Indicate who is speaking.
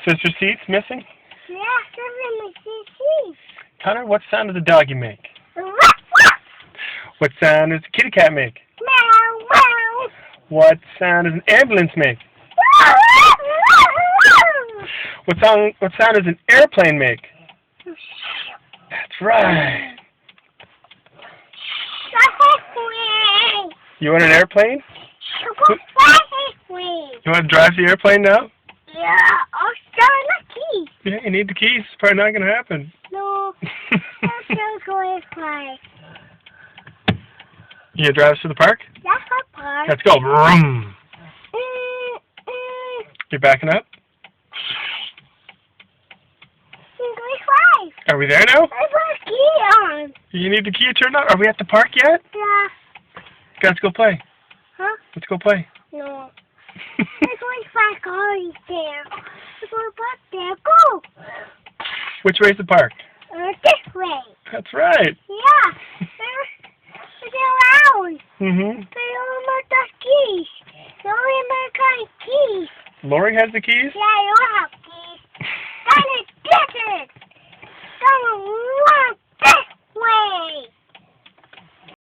Speaker 1: Says your seat's missing?
Speaker 2: Yeah, seats.
Speaker 1: Connor, what sound does a doggy make? What sound does a kitty cat make?
Speaker 2: Meow, meow.
Speaker 1: What sound does an ambulance make? What sound does an airplane make? That's right. You want an airplane? You want to drive the airplane now?
Speaker 2: Yeah, I'll start the keys.
Speaker 1: Yeah, you need the keys. It's probably not going to happen.
Speaker 2: No, I'm still going to fly.
Speaker 1: You gonna drive us to the park?
Speaker 2: That's a park.
Speaker 1: Let's go. Vroom. You're backing up? Are we there now?
Speaker 2: I put a key on.
Speaker 1: You need the key to turn on? Are we at the park yet?
Speaker 2: Yeah.
Speaker 1: Okay, let's go play.
Speaker 2: Huh?
Speaker 1: Let's go play.
Speaker 2: No. There's only 5 cars there. We're going to park there. Go.
Speaker 1: Which way's the park?
Speaker 2: This way.
Speaker 1: That's right.
Speaker 2: Yeah. They're around.
Speaker 1: Mm-hmm.
Speaker 2: They don't have the keys. They only have the keys.
Speaker 1: Lori has the keys?
Speaker 2: Yeah, you